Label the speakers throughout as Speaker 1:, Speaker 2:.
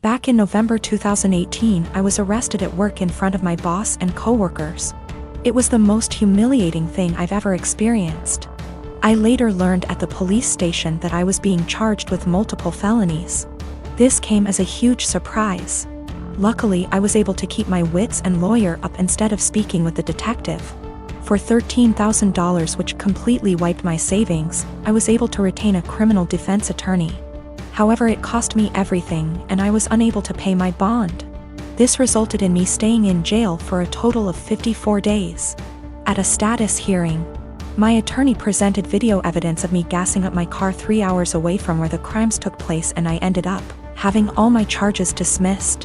Speaker 1: Back in November 2018, I was arrested at work in front of my boss and coworkers. It was the most humiliating thing I've ever experienced. I later learned at the police station that I was being charged with multiple felonies. This came as a huge surprise. Luckily, I was able to keep my wits and lawyer up instead of speaking with the detective. For $13,000, which completely wiped my savings, I was able to retain a criminal defense attorney. However, it cost me everything, and I was unable to pay my bond. This resulted in me staying in jail for a total of 54 days. At a status hearing, my attorney presented video evidence of me gassing up my car 3 hours away from where the crimes took place, and I ended up having all my charges dismissed.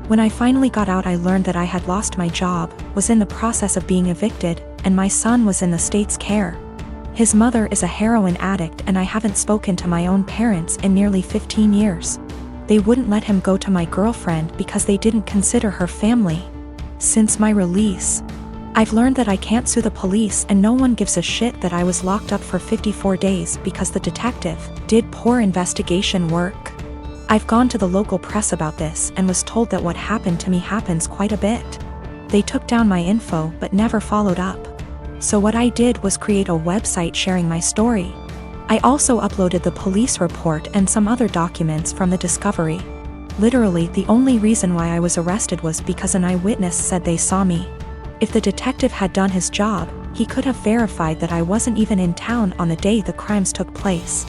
Speaker 1: When I finally got out, I learned that I had lost my job, was in the process of being evicted, and my son was in the state's care. His mother is a heroin addict, and I haven't spoken to my own parents in nearly 15 years. They wouldn't let him go to my girlfriend because they didn't consider her family. Since my release, I've learned that I can't sue the police, and no one gives a shit that I was locked up for 54 days because the detective did poor investigation work. I've gone to the local press about this and was told that what happened to me happens quite a bit. They took down my info but never followed up. So what I did was create a website sharing my story. I also uploaded the police report and some other documents from the discovery. Literally, the only reason why I was arrested was because an eyewitness said they saw me. If the detective had done his job, he could have verified that I wasn't even in town on the day the crimes took place.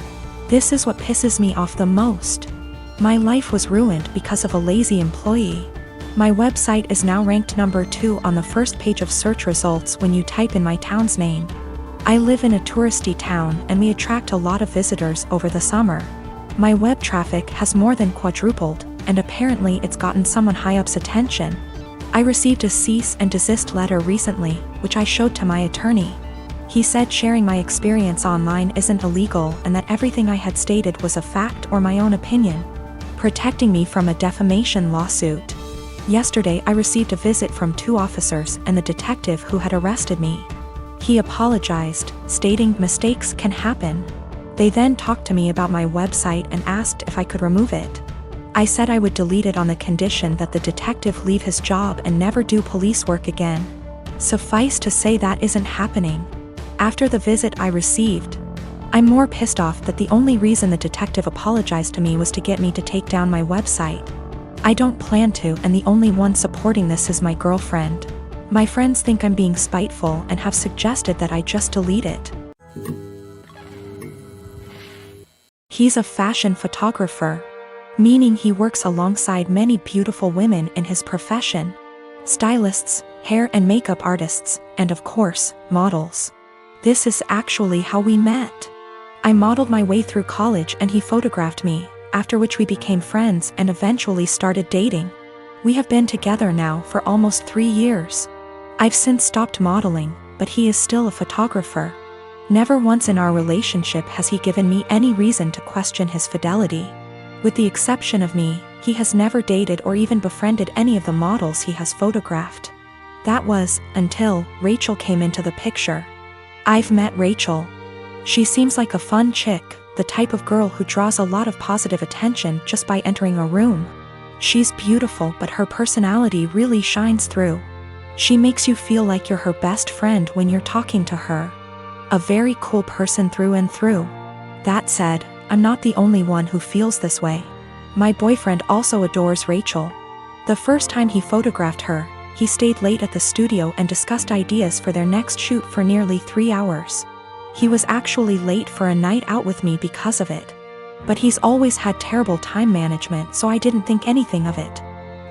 Speaker 1: This is what pisses me off the most. My life was ruined because of a lazy employee. My website is now ranked number 2 on the first page of search results when you type in my town's name. I live in a touristy town, and we attract a lot of visitors over the summer. My web traffic has more than quadrupled, and apparently it's gotten someone high up's attention. I received a cease and desist letter recently, which I showed to my attorney. He said sharing my experience online isn't illegal and that everything I had stated was a fact or my own opinion, protecting me from a defamation lawsuit. Yesterday, I received a visit from 2 officers and the detective who had arrested me. He apologized, stating mistakes can happen. They then talked to me about my website and asked if I could remove it. I said I would delete it on the condition that the detective leave his job and never do police work again. Suffice to say that isn't happening. After the visit I received, I'm more pissed off that the only reason the detective apologized to me was to get me to take down my website. I don't plan to, and the only one supporting this is my girlfriend. My friends think I'm being spiteful and have suggested that I just delete it. He's a fashion photographer, meaning he works alongside many beautiful women in his profession. Stylists, hair and makeup artists, and of course, models. This is actually how we met. I modeled my way through college and he photographed me, after which we became friends and eventually started dating. We have been together now for almost 3 years. I've since stopped modeling, but he is still a photographer. Never once in our relationship has he given me any reason to question his fidelity. With the exception of me, he has never dated or even befriended any of the models he has photographed. That was until Rachel came into the picture. I've met Rachel. She seems like a fun chick, the type of girl who draws a lot of positive attention just by entering a room. She's beautiful, but her personality really shines through. She makes you feel like you're her best friend when you're talking to her. A very cool person through and through. That said, I'm not the only one who feels this way. My boyfriend also adores Rachel. The first time he photographed her, he stayed late at the studio and discussed ideas for their next shoot for nearly 3 hours. He was actually late for a night out with me because of it. But he's always had terrible time management, so I didn't think anything of it.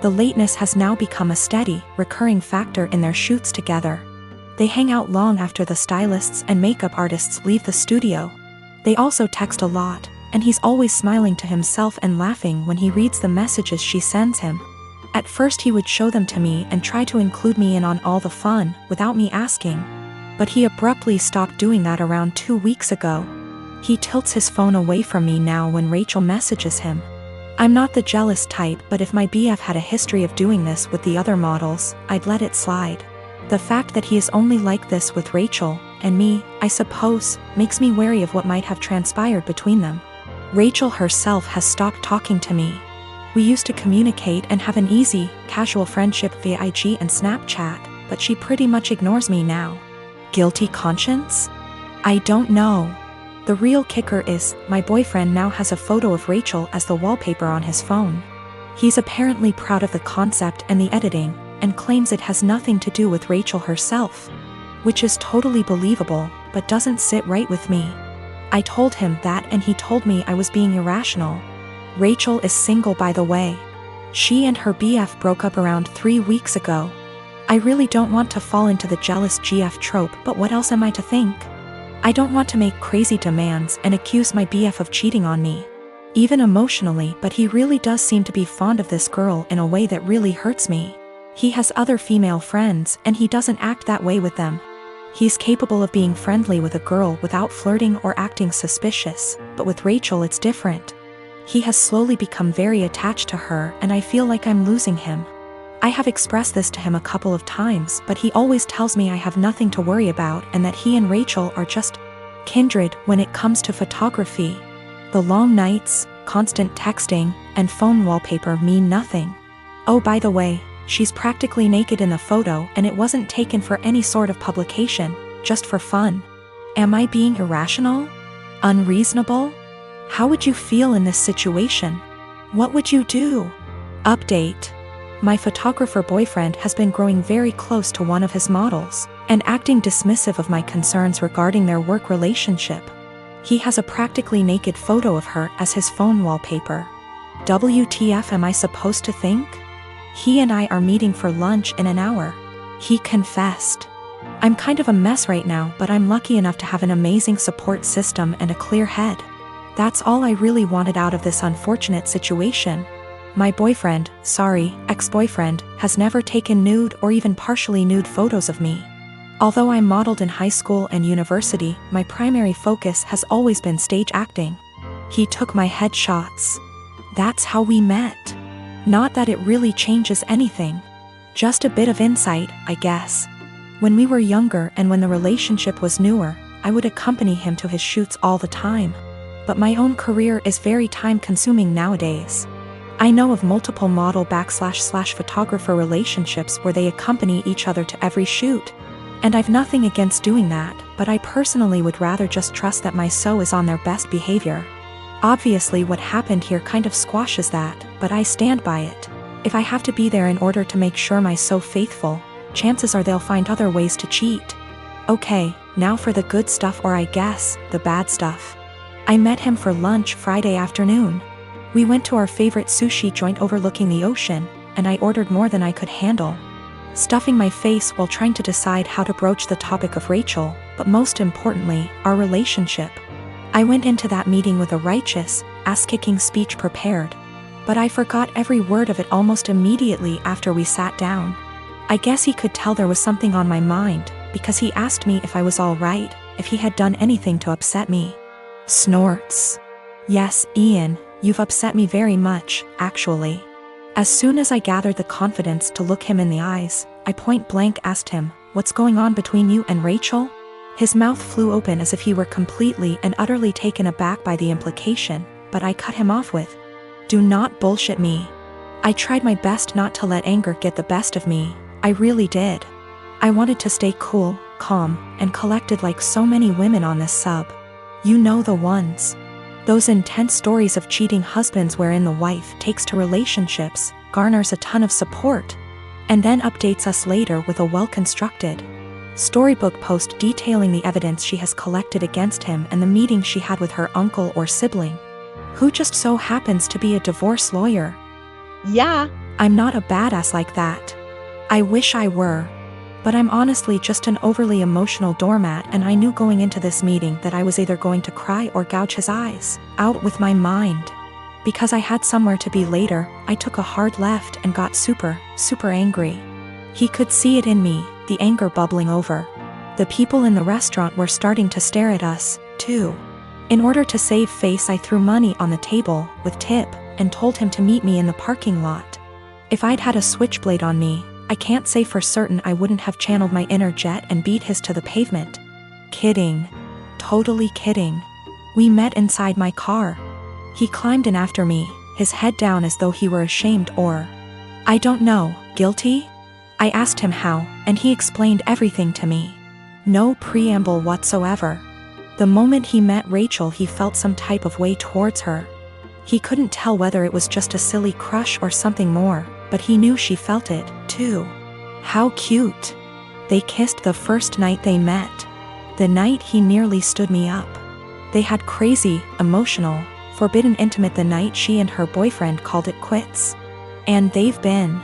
Speaker 1: The lateness has now become a steady, recurring factor in their shoots together. They hang out long after the stylists and makeup artists leave the studio. They also text a lot, and he's always smiling to himself and laughing when he reads the messages she sends him. At first he would show them to me and try to include me in on all the fun, without me asking. But he abruptly stopped doing that around 2 weeks ago. He tilts his phone away from me now when Rachel messages him. I'm not the jealous type, but if my BF had a history of doing this with the other models, I'd let it slide. The fact that he is only like this with Rachel, and me, I suppose, makes me wary of what might have transpired between them. Rachel herself has stopped talking to me. We used to communicate and have an easy, casual friendship via IG and Snapchat, but she pretty much ignores me now. Guilty conscience? I don't know. The real kicker is, my boyfriend now has a photo of Rachel as the wallpaper on his phone. He's apparently proud of the concept and the editing, and claims it has nothing to do with Rachel herself. Which is totally believable, but doesn't sit right with me. I told him that and he told me I was being irrational. Rachel is single, by the way. She and her BF broke up around 3 weeks ago. I really don't want to fall into the jealous GF trope, but what else am I to think? I don't want to make crazy demands and accuse my BF of cheating on me. Even emotionally, but he really does seem to be fond of this girl in a way that really hurts me. He has other female friends and he doesn't act that way with them. He's capable of being friendly with a girl without flirting or acting suspicious, but with Rachel it's different. He has slowly become very attached to her and I feel like I'm losing him. I have expressed this to him a couple of times, but he always tells me I have nothing to worry about and that he and Rachel are just kindred when it comes to photography. The long nights, constant texting, and phone wallpaper mean nothing. Oh, by the way, she's practically naked in the photo and it wasn't taken for any sort of publication, just for fun. Am I being irrational? Unreasonable? How would you feel in this situation? What would you do? Update. My photographer boyfriend has been growing very close to one of his models, and acting dismissive of my concerns regarding their work relationship. He has a practically naked photo of her as his phone wallpaper. WTF am I supposed to think? He and I are meeting for lunch in an hour. He confessed. I'm kind of a mess right now, but I'm lucky enough to have an amazing support system and a clear head. That's all I really wanted out of this unfortunate situation. My boyfriend, sorry, ex-boyfriend, has never taken nude or even partially nude photos of me. Although I modeled in high school and university, my primary focus has always been stage acting. He took my headshots. That's how we met. Not that it really changes anything. Just a bit of insight, I guess. When we were younger and when the relationship was newer, I would accompany him to his shoots all the time. But my own career is very time-consuming nowadays. I know of multiple model/photographer relationships where they accompany each other to every shoot. And I've nothing against doing that, but I personally would rather just trust that my SO is on their best behavior. Obviously what happened here kind of squashes that, but I stand by it. If I have to be there in order to make sure my SO faithful, chances are they'll find other ways to cheat. Okay, now for the good stuff, or I guess, the bad stuff. I met him for lunch Friday afternoon. We went to our favorite sushi joint overlooking the ocean, and I ordered more than I could handle, stuffing my face while trying to decide how to broach the topic of Rachel, but most importantly, our relationship. I went into that meeting with a righteous, ass-kicking speech prepared, but I forgot every word of it almost immediately after we sat down. I guess he could tell there was something on my mind, because he asked me if I was all right, if he had done anything to upset me. Snorts. Yes, Ian, you've upset me very much, actually. As soon as I gathered the confidence to look him in the eyes, I point blank asked him, "What's going on between you and Rachel?" His mouth flew open as if he were completely and utterly taken aback by the implication, but I cut him off with, "Do not bullshit me." I tried my best not to let anger get the best of me, I really did. I wanted to stay cool, calm, and collected like so many women on this sub. You know the ones. Those intense stories of cheating husbands wherein the wife takes to relationships, garners a ton of support, and then updates us later with a well-constructed storybook post detailing the evidence she has collected against him and the meeting she had with her uncle or sibling, who just so happens to be a divorce lawyer. Yeah, I'm not a badass like that. I wish I were. But I'm honestly just an overly emotional doormat, and I knew going into this meeting that I was either going to cry or gouge his eyes out with my mind. Because I had somewhere to be later, I took a hard left and got super angry. He could see it in me, the anger bubbling over. The people in the restaurant were starting to stare at us, too. In order to save face, I threw money on the table, with tip, and told him to meet me in the parking lot. If I'd had a switchblade on me, I can't say for certain I wouldn't have channeled my inner jet and beat his to the pavement. Kidding. Totally kidding. We met inside my car. He climbed in after me, his head down as though he were ashamed or, I don't know, guilty? I asked him how, and he explained everything to me. No preamble whatsoever. The moment he met Rachel, he felt some type of way towards her. He couldn't tell whether it was just a silly crush or something more, but he knew she felt it, too. How cute. They kissed the first night they met. The night he nearly stood me up. They had crazy, emotional, forbidden intimate the night she and her boyfriend called it quits. And they've been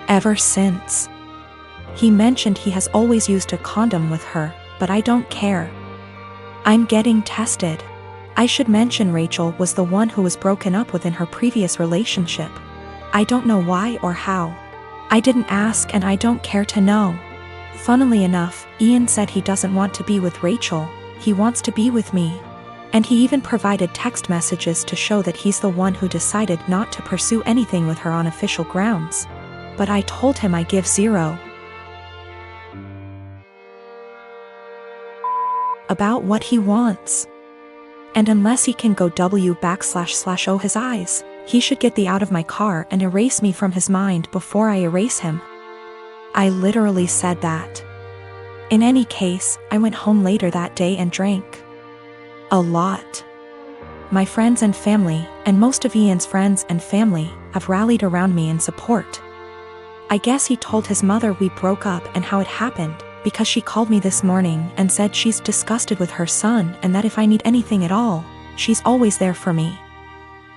Speaker 1: ever since. He mentioned he has always used a condom with her, but I don't care. I'm getting tested. I should mention Rachel was the one who was broken up with in her previous relationship. I don't know why or how. I didn't ask and I don't care to know. Funnily enough, Ian said he doesn't want to be with Rachel, he wants to be with me. And he even provided text messages to show that he's the one who decided not to pursue anything with her on official grounds. But I told him I give zero about what he wants. And unless he can go // his eyes, he should get the out of my car and erase me from his mind before I erase him. I literally said that. In any case, I went home later that day and drank a lot. My friends and family, and most of Ian's friends and family, have rallied around me in support. I guess he told his mother we broke up and how it happened, because she called me this morning and said she's disgusted with her son and that if I need anything at all, she's always there for me.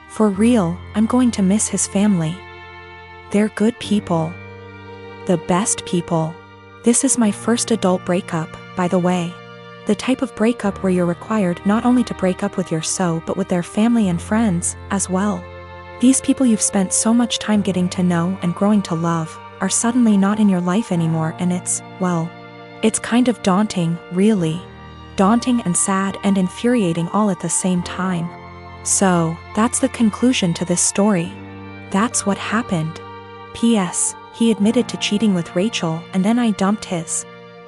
Speaker 1: For real, I'm going to miss his family. They're good people. The best people. This is my first adult breakup, by the way. The type of breakup where you're required not only to break up with your so but with their family and friends, as well. These people you've spent so much time getting to know and growing to love, are suddenly not in your life anymore and it's, well, it's kind of daunting, really. Daunting and sad and infuriating all at the same time. So, that's the conclusion to this story. That's what happened. P.S. He admitted to cheating with Rachel and then I dumped his.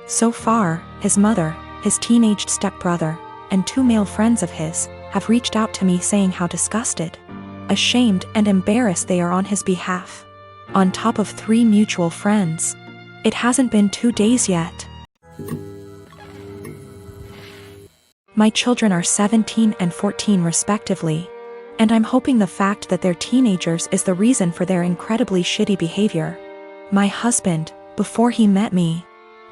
Speaker 1: So far, his mother, his teenaged stepbrother, and 2 male friends of his, have reached out to me saying how disgusted, ashamed and embarrassed they are on his behalf. On top of 3 mutual friends. It hasn't been 2 days yet. My children are 17 and 14 respectively, and I'm hoping the fact that they're teenagers is the reason for their incredibly shitty behavior. My husband, before he met me,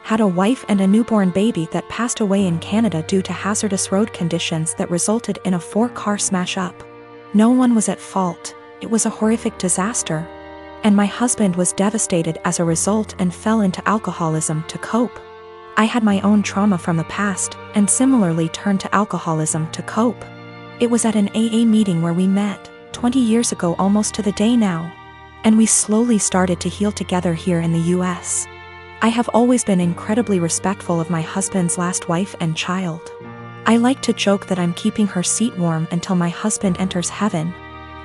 Speaker 1: had a wife and a newborn baby that passed away in Canada due to hazardous road conditions that resulted in a 4-car smash-up. No one was at fault, it was a horrific disaster. And my husband was devastated as a result and fell into alcoholism to cope. I had my own trauma from the past, and similarly turned to alcoholism to cope. It was at an AA meeting where we met, 20 years ago almost to the day now. And we slowly started to heal together here in the US. I have always been incredibly respectful of my husband's last wife and child. I like to joke that I'm keeping her seat warm until my husband enters heaven.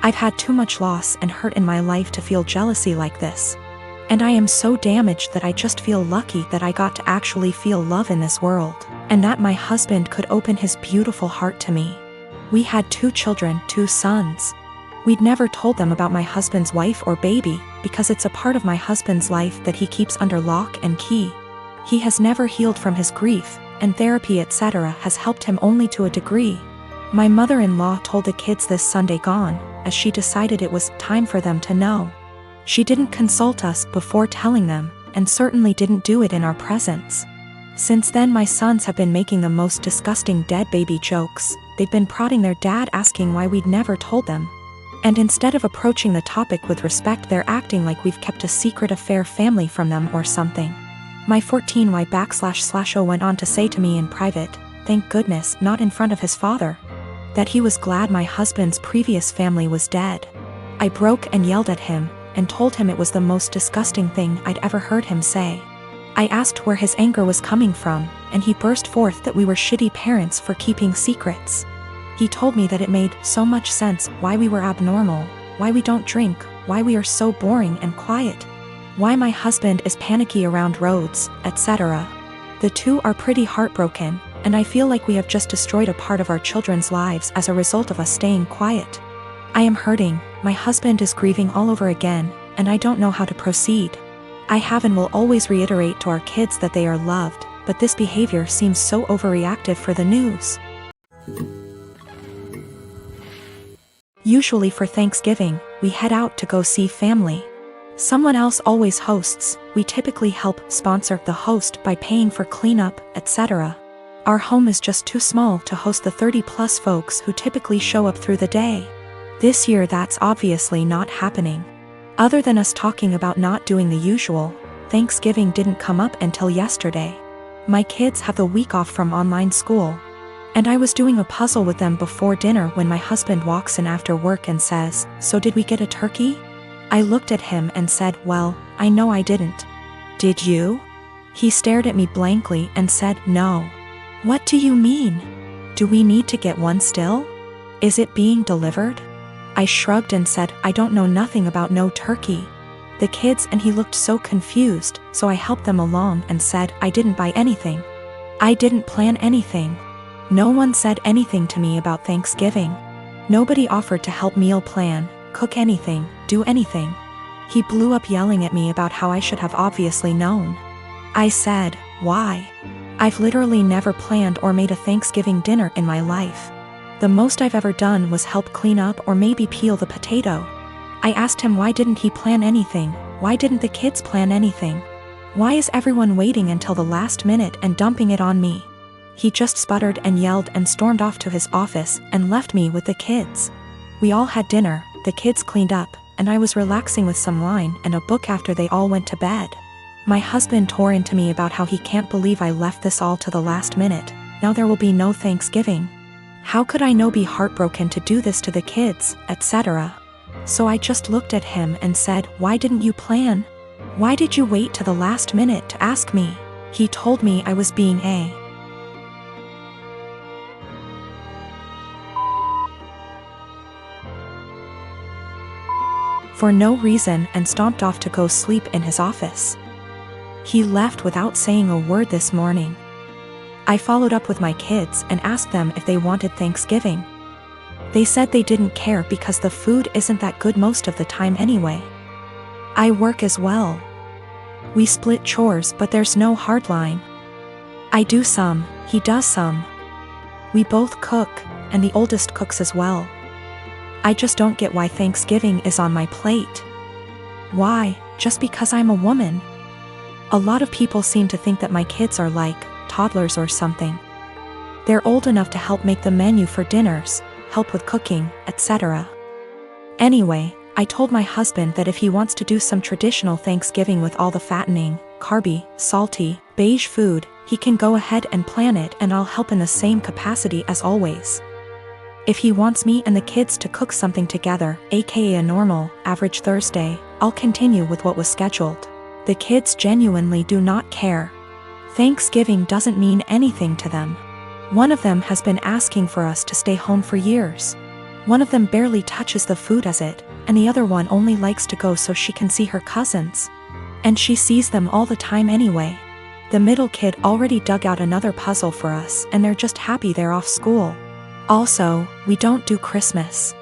Speaker 1: I've had too much loss and hurt in my life to feel jealousy like this. And I am so damaged that I just feel lucky that I got to actually feel love in this world, and that my husband could open his beautiful heart to me. We had 2 children, 2 sons. We'd never told them about my husband's wife or baby, because it's a part of my husband's life that he keeps under lock and key. He has never healed from his grief, and therapy etc. has helped him only to a degree. My mother-in-law told the kids this Sunday gone, as she decided it was time for them to know. She didn't consult us before telling them, and certainly didn't do it in our presence. Since then my sons have been making the most disgusting dead baby jokes. They've been prodding their dad asking why we'd never told them. And instead of approaching the topic with respect they're acting like we've kept a secret affair family from them or something. My 14Y//O went on to say to me in private, thank goodness not in front of his father, that he was glad my husband's previous family was dead. I broke and yelled at him, and told him it was the most disgusting thing I'd ever heard him say. I asked where his anger was coming from, and he burst forth that we were shitty parents for keeping secrets. He told me that it made so much sense why we were abnormal, why we don't drink, why we are so boring and quiet, why my husband is panicky around roads, etc. The 2 are pretty heartbroken, and I feel like we have just destroyed a part of our children's lives as a result of us staying quiet. I am hurting, my husband is grieving all over again, and I don't know how to proceed. I have and will always reiterate to our kids that they are loved, but this behavior seems so overreactive for the news. Usually for Thanksgiving, we head out to go see family. Someone else always hosts. We typically help sponsor the host by paying for cleanup, etc. Our home is just too small to host the 30+ folks who typically show up through the day. This year that's obviously not happening. Other than us talking about not doing the usual, Thanksgiving didn't come up until yesterday. My kids have the week off from online school, and I was doing a puzzle with them before dinner when my husband walks in after work and says, "So did we get a turkey?" I looked at him and said, "Well, I know I didn't." "Did you?" He stared at me blankly and said, "No." "What do you mean? Do we need to get one still? Is it being delivered?" I shrugged and said, "I don't know nothing about no turkey." The kids and he looked so confused, so I helped them along and said, "I didn't buy anything. I didn't plan anything. No one said anything to me about Thanksgiving. Nobody offered to help meal plan, cook anything, do anything." He blew up yelling at me about how I should have obviously known. I said, "Why? I've literally never planned or made a Thanksgiving dinner in my life. The most I've ever done was help clean up or maybe peel the potato." I asked him why didn't he plan anything, why didn't the kids plan anything? Why is everyone waiting until the last minute and dumping it on me? He just sputtered and yelled and stormed off to his office and left me with the kids. We all had dinner, the kids cleaned up, and I was relaxing with some wine and a book after they all went to bed. My husband tore into me about how he can't believe I left this all to the last minute. Now there will be no Thanksgiving. How could I be heartbroken to do this to the kids, etc. So I just looked at him and said, "Why didn't you plan? Why did you wait to the last minute to ask me?" He told me I was being a for no reason and stomped off to go sleep in his office. He left without saying a word this morning. I followed up with my kids and asked them if they wanted Thanksgiving. They said they didn't care because the food isn't that good most of the time anyway. I work as well. We split chores, but there's no hard line. I do some, he does some. We both cook, and the oldest cooks as well. I just don't get why Thanksgiving is on my plate. Why, just because I'm a woman? A lot of people seem to think that my kids are like toddlers or something. They're old enough to help make the menu for dinners, help with cooking, etc. Anyway, I told my husband that if he wants to do some traditional Thanksgiving with all the fattening, carby, salty, beige food, he can go ahead and plan it and I'll help in the same capacity as always. If he wants me and the kids to cook something together, aka a normal, average Thursday, I'll continue with what was scheduled. The kids genuinely do not care. Thanksgiving doesn't mean anything to them. One of them has been asking for us to stay home for years. One of them barely touches the food as it, and the other one only likes to go so she can see her cousins. And she sees them all the time anyway. The middle kid already dug out another puzzle for us and they're just happy they're off school. Also, we don't do Christmas.